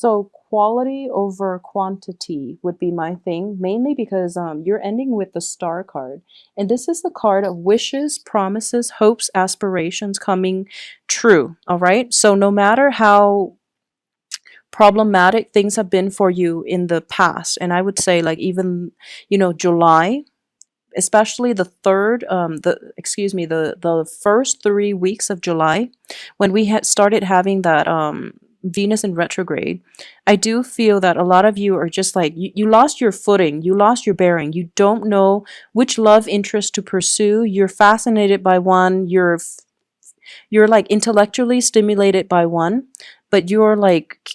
So quality over quantity would be my thing, mainly because you're ending with the star card. And this is the card of wishes, promises, hopes, aspirations coming true. All right. So no matter how problematic things have been for you in the past, and I would say like even, July, especially the third the excuse me the first 3 weeks of July, when we had started having that Venus in retrograde, I do feel that a lot of you are just like you lost your footing, you lost your bearing, you don't know which love interest to pursue. You're fascinated by one, you're like intellectually stimulated by one, but you're like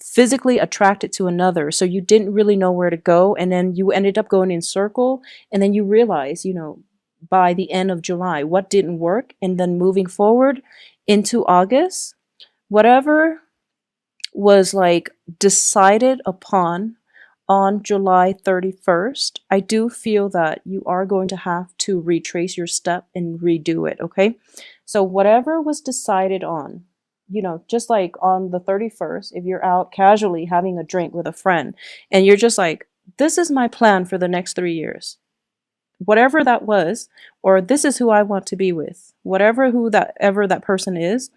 physically attracted to another, so you didn't really know where to go, and then you ended up going in circle, and then you realize, by the end of July what didn't work, and then moving forward into August, whatever was like decided upon on July 31st, I do feel that you are going to have to retrace your step and redo it, okay? So, whatever was decided on, just like on the 31st, if you're out casually having a drink with a friend and you're just like, this is my plan for the next 3 years, whatever that was, or this is who I want to be with, whatever who that ever that person is,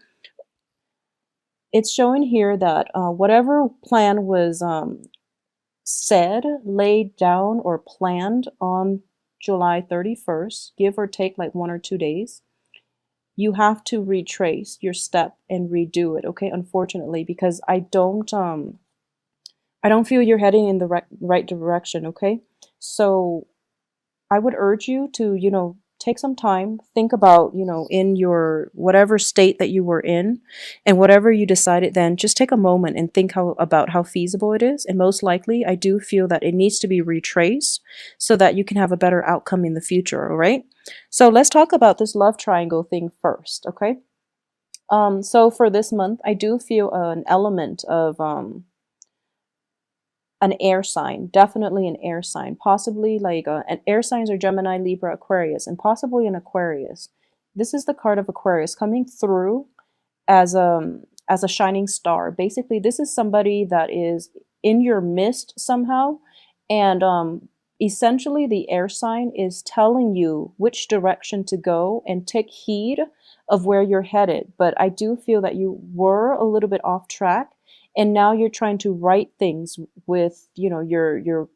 it's showing here that whatever plan was said, laid down, or planned on July 31st, give or take like 1 or 2 days, you have to retrace your step and redo it, okay? Unfortunately, because I don't feel you're heading in the right direction, okay? So I would urge you to, take some time, think about, in your whatever state that you were in, and whatever you decided then, just take a moment and think about how feasible it is. And most likely, I do feel that it needs to be retraced so that you can have a better outcome in the future, all right? So let's talk about this love triangle thing first, okay? So for this month, I do feel an element of an air sign, definitely an air sign, possibly like an air signs are Gemini, Libra, Aquarius, and possibly an Aquarius. This is the card of Aquarius coming through as a shining star. Basically, this is somebody that is in your midst somehow, and essentially the air sign is telling you which direction to go and take heed of where you're headed. But I do feel that you were a little bit off track, and now you're trying to right things with, your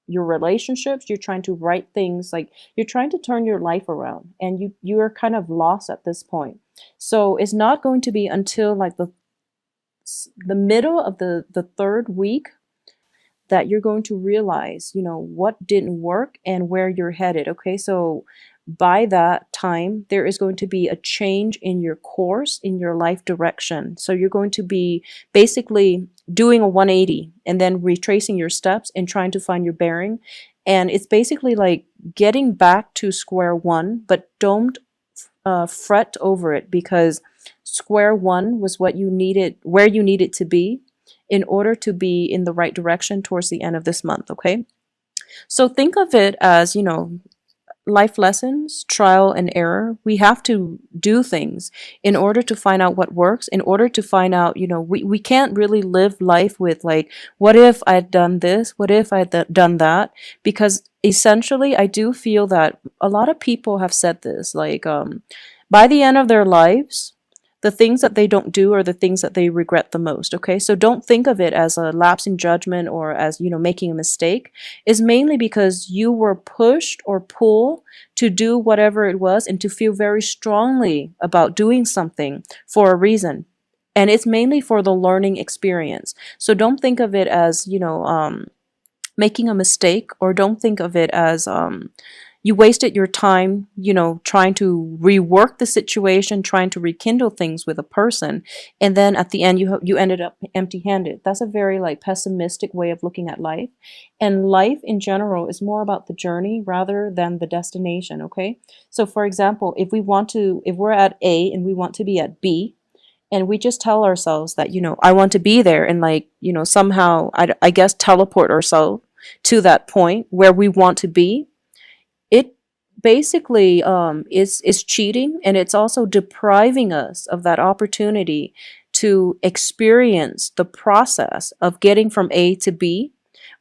relationships. You're trying to right things, like you're trying to turn your life around, and you're kind of lost at this point. So it's not going to be until like the middle of the third week that you're going to realize, what didn't work and where you're headed. Okay, so by that time, there is going to be a change in your course, in your life direction. So you're going to be basically doing a 180 and then retracing your steps and trying to find your bearing. And it's basically like getting back to square one, but don't fret over it, because square one was what you needed, where you needed to be in order to be in the right direction towards the end of this month, okay? So think of it as, life lessons, trial and error. We have to do things in order to find out what works, in order to find out, we can't really live life with like, what if I'd done this? What if I'd done that? Because essentially, I do feel that a lot of people have said this, like, by the end of their lives, the things that they don't do are the things that they regret the most, okay? So don't think of it as a lapse in judgment or as, making a mistake. It's mainly because you were pushed or pulled to do whatever it was and to feel very strongly about doing something for a reason. And it's mainly for the learning experience. So don't think of it as, making a mistake, or don't think of it as, you wasted your time, trying to rework the situation, trying to rekindle things with a person, and then at the end you ended up empty-handed. That's a very like pessimistic way of looking at life. And life in general is more about the journey rather than the destination, okay? So for example, if we're at A and we want to be at B, and we just tell ourselves that, I want to be there, and like, somehow I guess teleport ourselves to that point where we want to be, it basically is cheating, and it's also depriving us of that opportunity to experience the process of getting from A to B,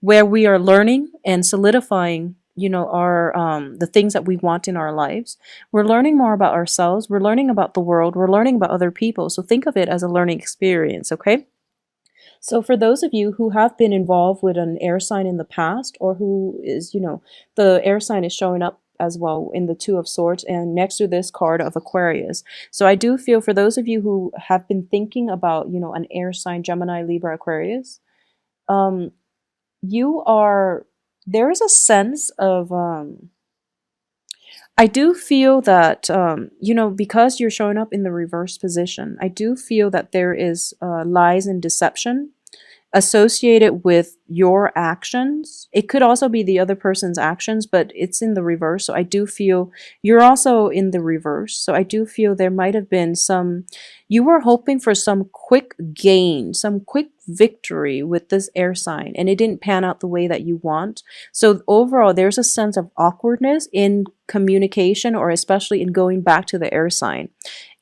where we are learning and solidifying, our the things that we want in our lives. We're learning more about ourselves, we're learning about the world, we're learning about other people. So think of it as a learning experience, okay? So for those of you who have been involved with an air sign in the past, or who is, the air sign is showing up as well in the Two of Swords and next to this card of Aquarius. So I do feel for those of you who have been thinking about, an air sign, Gemini, Libra, Aquarius, um, you are, there is a sense of, I do feel that, because you're showing up in the reverse position, I do feel that there is lies and deception associated with your actions. It could also be the other person's actions, but it's in the reverse. So I do feel you're also in the reverse. So I do feel there might have been you were hoping for some quick gain, some quick victory with this air sign, and it didn't pan out the way that you want. So overall, there's a sense of awkwardness in communication, or especially in going back to the air sign.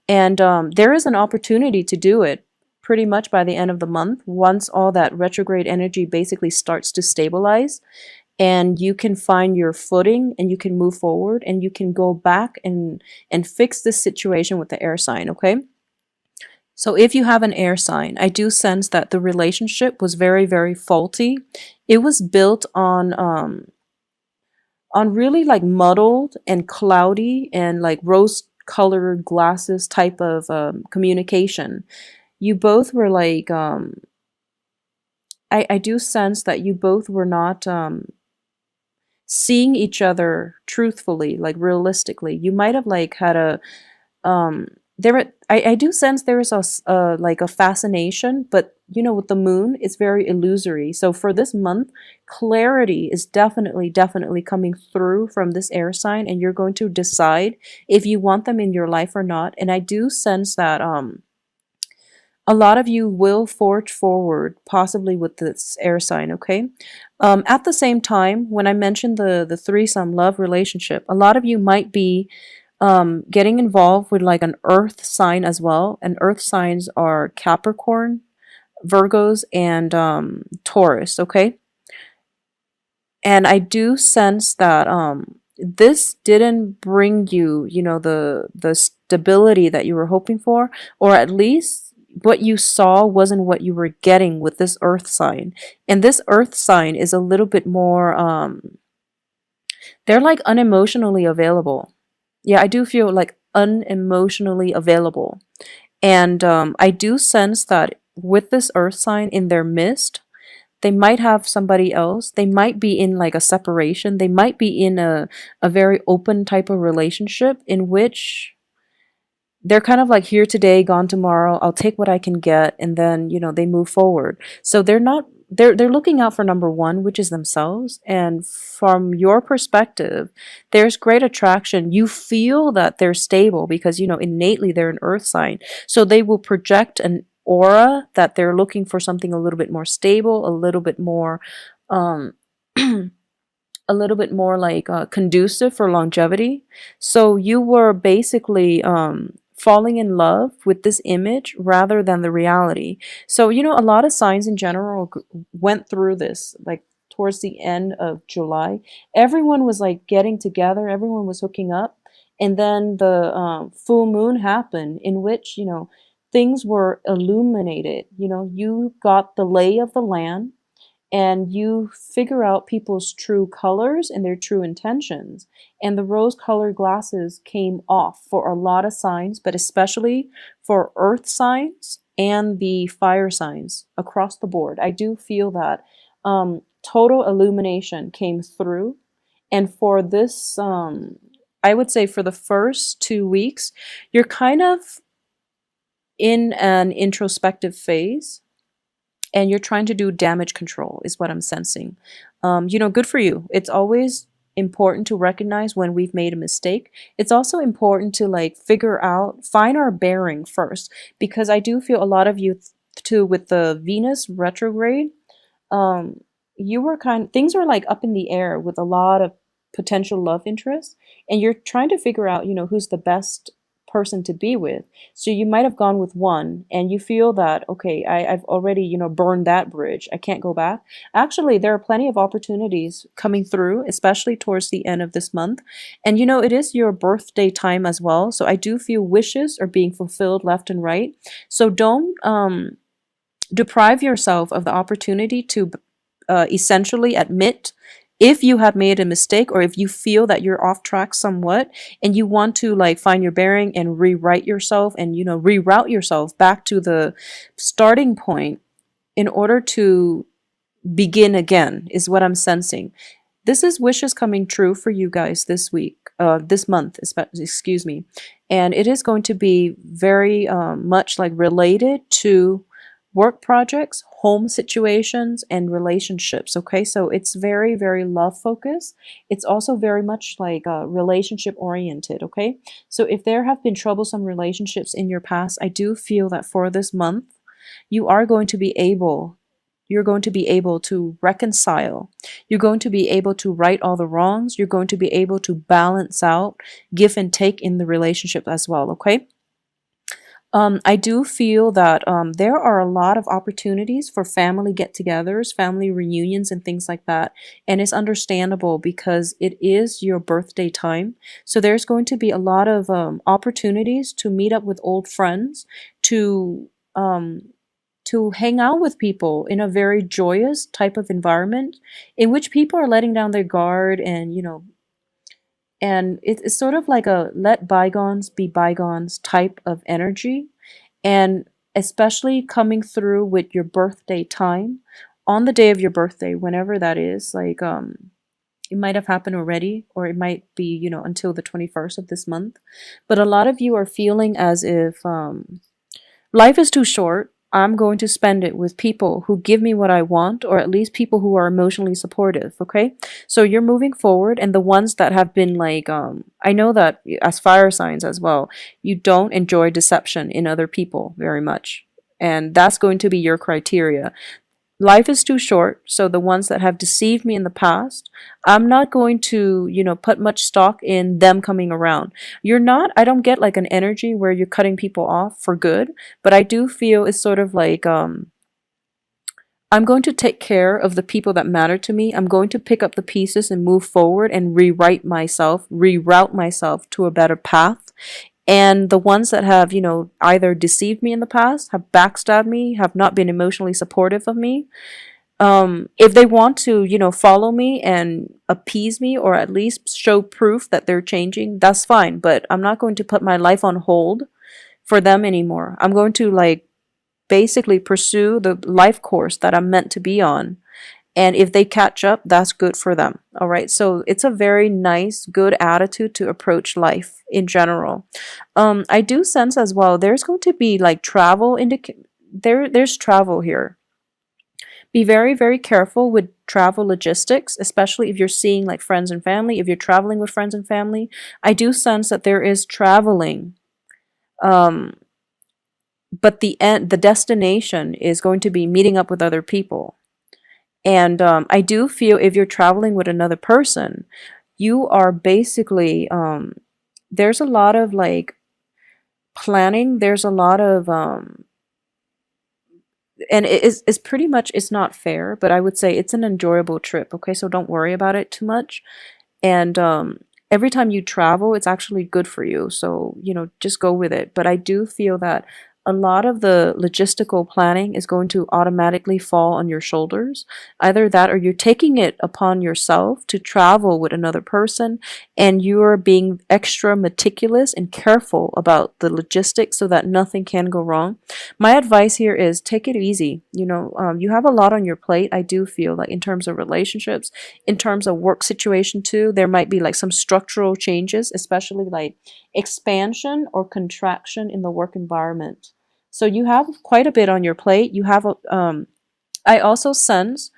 And there is an opportunity to do it pretty much by the end of the month, once all that retrograde energy basically starts to stabilize, and you can find your footing and you can move forward and you can go back and fix this situation with the air sign, okay? So if you have an air sign, I do sense that the relationship was very, very faulty. It was built on really like muddled and cloudy and like rose colored glasses type of communication. You both were like, I do sense that you both were not seeing each other truthfully, like realistically. You might have like had a I do sense there is like a fascination, but with the moon, it's very illusory. So for this month, clarity is definitely coming through from this air sign, and you're going to decide if you want them in your life or not. And I do sense that a lot of you will forge forward, possibly with this air sign, okay? At the same time, when I mentioned the threesome love relationship, a lot of you might be getting involved with like an earth sign as well. And earth signs are Capricorn, Virgos, and Taurus, okay? And I do sense that this didn't bring you, the stability that you were hoping for, or at least what you saw wasn't what you were getting with this earth sign. And this earth sign is a little bit more they're like unemotionally available. Yeah, I do feel like unemotionally available. And I do sense that with this earth sign in their midst, they might have somebody else. They might be in like a separation. They might be in a very open type of relationship in which they're kind of like here today, gone tomorrow. I'll take what I can get, and then they move forward. So they're not they're looking out for number one, which is themselves. And from your perspective, there's great attraction. You feel that they're stable because innately they're an earth sign. So they will project an aura that they're looking for something a little bit more stable, a little bit more um a little bit more like conducive for longevity. So you were basically falling in love with this image rather than the reality. So, a lot of signs in general went through this, like towards the end of July. Everyone was like getting together, everyone was hooking up. And then the full moon happened, in which, things were illuminated. You got the lay of the land, and you figure out people's true colors and their true intentions. And the rose colored glasses came off for a lot of signs, but especially for earth signs and the fire signs across the board. I do feel that total illumination came through. And for this, I would say for the first 2 weeks, you're kind of in an introspective phase, and you're trying to do damage control is what I'm sensing. Good for you. It's always important to recognize when we've made a mistake. It's also important to like find our bearing first, because I do feel a lot of you too with the Venus retrograde, um, things are like up in the air with a lot of potential love interest, and you're trying to figure out, who's the best person to be with. So you might have gone with one and you feel that, okay, I've already, burned that bridge. I can't go back. Actually, there are plenty of opportunities coming through, especially towards the end of this month. And it is your birthday time as well. So I do feel wishes are being fulfilled left and right. So don't deprive yourself of the opportunity to essentially admit if you have made a mistake, or if you feel that you're off track somewhat and you want to like find your bearing and rewrite yourself and reroute yourself back to the starting point in order to begin again, is what I'm sensing. This is wishes coming true for you guys this week, this month, excuse me. And it is going to be very much like related to work projects, home situations, and relationships. Okay, so it's very, very love focused. It's also very much like relationship oriented. Okay, so if there have been troublesome relationships in your past, I do feel that for this month, you are going to be able you're going to be able to reconcile. You're going to be able to right all the wrongs. You're going to be able to balance out, give and take in the relationship as well. Okay. I do feel that there are a lot of opportunities for family get-togethers, family reunions, and things like that. And it's understandable because it is your birthday time. So there's going to be a lot of opportunities to meet up with old friends, to hang out with people in a very joyous type of environment in which people are letting down their guard, and it's sort of like a let bygones be bygones type of energy. And especially coming through with your birthday time, on the day of your birthday, whenever that is, like it might have happened already, or it might be until the 21st of this month. But a lot of you are feeling as if life is too short. I'm going to spend it with people who give me what I want, or at least people who are emotionally supportive. Okay. So you're moving forward, and the ones that have been like, I know that as fire signs as well, you don't enjoy deception in other people very much. And that's going to be your criteria. Life is too short, so the ones that have deceived me in the past, I'm not going to, put much stock in them coming around. I don't get like an energy where you're cutting people off for good, but I do feel it's sort of like, I'm going to take care of the people that matter to me. I'm going to pick up the pieces and move forward and reroute myself to a better path. And the ones that have, either deceived me in the past, have backstabbed me, have not been emotionally supportive of me, if they want to, follow me and appease me, or at least show proof that they're changing, that's fine. But I'm not going to put my life on hold for them anymore. I'm going to like basically pursue the life course that I'm meant to be on. And if they catch up, that's good for them. All right. So it's a very nice, good attitude to approach life in general. I do sense as well, there's going to be like travel there's travel here. Be very, very careful with travel logistics, especially if you're seeing like friends and family. If you're traveling with friends and family, I do sense that there is traveling. But the destination is going to be meeting up with other people. And I do feel if you're traveling with another person, you are basically, there's a lot of like planning. There's a lot of, and it's pretty much, it's not fair, but I would say it's an enjoyable trip. Okay. So don't worry about it too much. And every time you travel, it's actually good for you. So, just go with it. But I do feel that a lot of the logistical planning is going to automatically fall on your shoulders. Either that, or you're taking it upon yourself to travel with another person, and you're being extra meticulous and careful about the logistics so that nothing can go wrong. My advice here is take it easy. You have a lot on your plate. I do feel like in terms of relationships, in terms of work situation too, there might be like some structural changes, especially like expansion or contraction in the work environment. So you have quite a bit on your plate. I also sense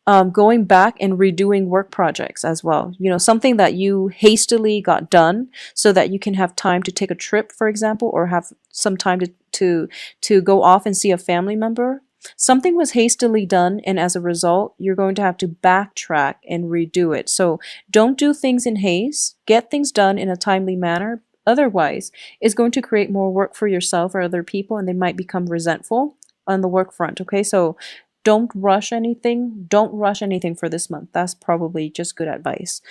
going back and redoing work projects as well. Something that you hastily got done so that you can have time to take a trip, for example, or have some time to go off and see a family member. Something was hastily done, and as a result, you're going to have to backtrack and redo it. So don't do things in haste. Get things done in a timely manner. otherwise is going to create more work for yourself or other people, and they might become resentful on the work front. Okay, so don't rush anything. Don't rush anything for this month. That's probably just good advice.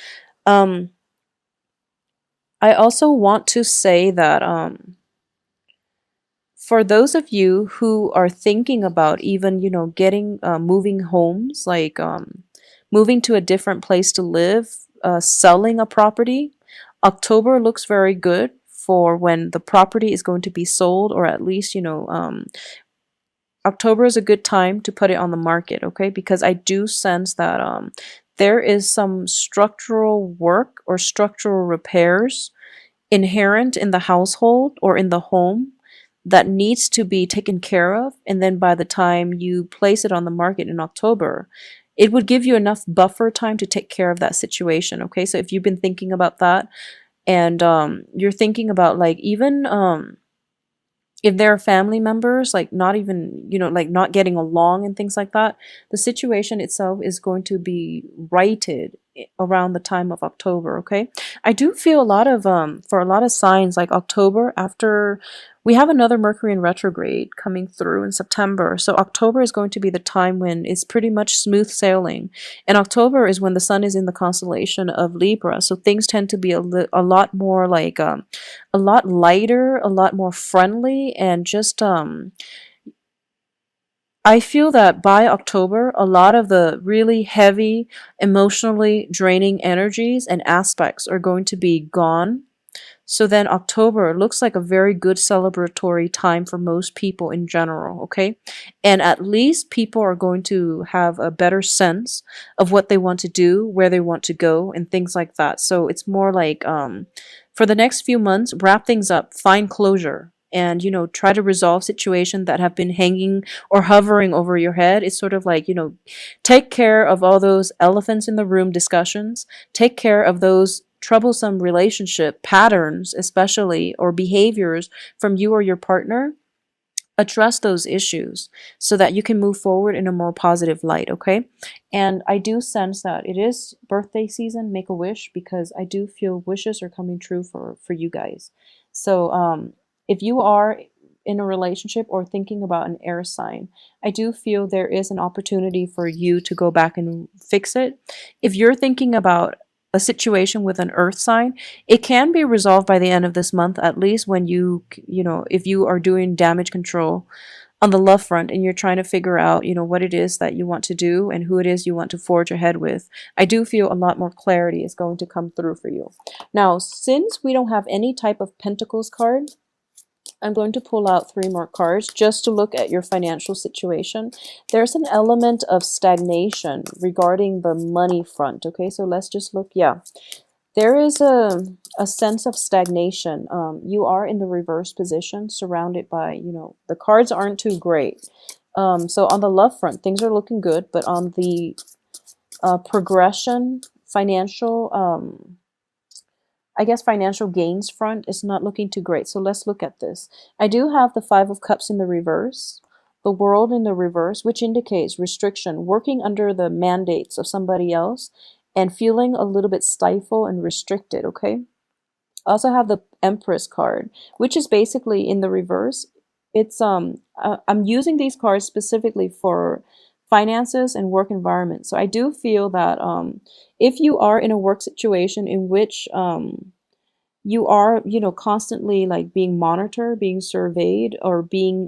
Um, I also want to say that for those of you who are thinking about even, getting moving homes, like moving to a different place to live, selling a property, October looks very good for when the property is going to be sold, or at least, October is a good time to put it on the market, okay? Because I do sense that there is some structural work or structural repairs inherent in the household or in the home that needs to be taken care of. And then by the time you place it on the market in October, it would give you enough buffer time to take care of that situation. Okay, so if you've been thinking about that, and you're thinking about, like, even if there are family members like not even, like not getting along and things like that, the situation itself is going to be righted around the time of October. Okay, I do feel a lot of for a lot of signs, like October, after we have another Mercury in retrograde coming through in September, so October is going to be the time when it's pretty much smooth sailing. And October is when the sun is in the constellation of Libra, so things tend to be a lot more like a lot lighter, a lot more friendly, and just I feel that by October, a lot of the really heavy, emotionally draining energies and aspects are going to be gone. So then October looks like a very good celebratory time for most people in general, okay? And at least people are going to have a better sense of what they want to do, where they want to go, and things like that. So it's more like for the next few months, wrap things up, find closure, and try to resolve situations that have been hanging or hovering over your head. It's sort of like, take care of all those elephants in the room discussions, take care of those troublesome relationship patterns, especially, or behaviors from you or your partner. Address those issues so that you can move forward in a more positive light, okay? And I do sense that it is birthday season. Make a wish, because I do feel wishes are coming true for you guys. So if you are in a relationship or thinking about an air sign, I do feel there is an opportunity for you to go back and fix it. If you're thinking about a situation with an earth sign, it can be resolved by the end of this month, at least when if you are doing damage control on the love front and you're trying to figure out, what it is that you want to do and who it is you want to forge ahead with. I do feel a lot more clarity is going to come through for you. Now, since we don't have any type of Pentacles card, I'm going to pull out 3 more cards just to look at your financial situation. There's an element of stagnation regarding the money front. Okay, so let's just look. Yeah, there is a sense of stagnation. You are in the reverse position, surrounded by, the cards aren't too great. So on the love front, things are looking good, but on the progression, financial, I guess financial gains front is not looking too great. So let's look at this. I do have the 5 of Cups in the reverse, the World in the reverse, which indicates restriction, working under the mandates of somebody else and feeling a little bit stifled and restricted, okay? I also have the Empress card, which is basically in the reverse. It's I'm using these cards specifically for finances and work environment. So I do feel that if you are in a work situation in which you are, constantly like being monitored, being surveyed, or being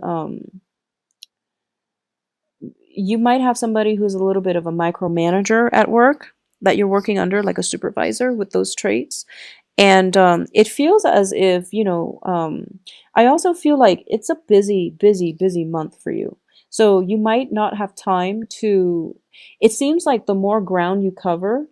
you might have somebody who's a little bit of a micromanager at work that you're working under, like a supervisor with those traits. And it feels as if, I also feel like it's a busy, busy, busy month for you. So you might not have time to, it seems like the more ground you cover,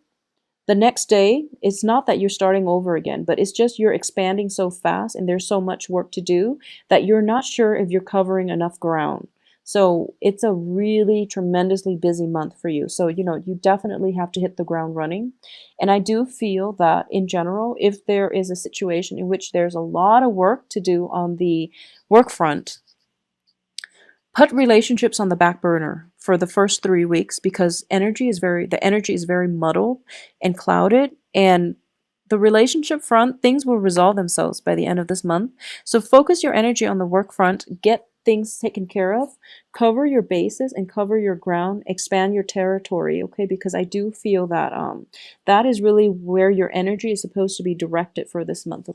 the next day, it's not that you're starting over again, but it's just you're expanding so fast and there's so much work to do that you're not sure if you're covering enough ground. So it's a really tremendously busy month for you. So, you definitely have to hit the ground running. And I do feel that in general, if there is a situation in which there's a lot of work to do on the work front, put relationships on the back burner for the first 3 weeks, because the energy is very muddled and clouded, and The relationship front, things will resolve themselves by the end of this month. So focus your energy on the work front, get things taken care of, cover your bases and cover your ground, expand your territory, okay? Because I do feel that that is really where your energy is supposed to be directed for this month.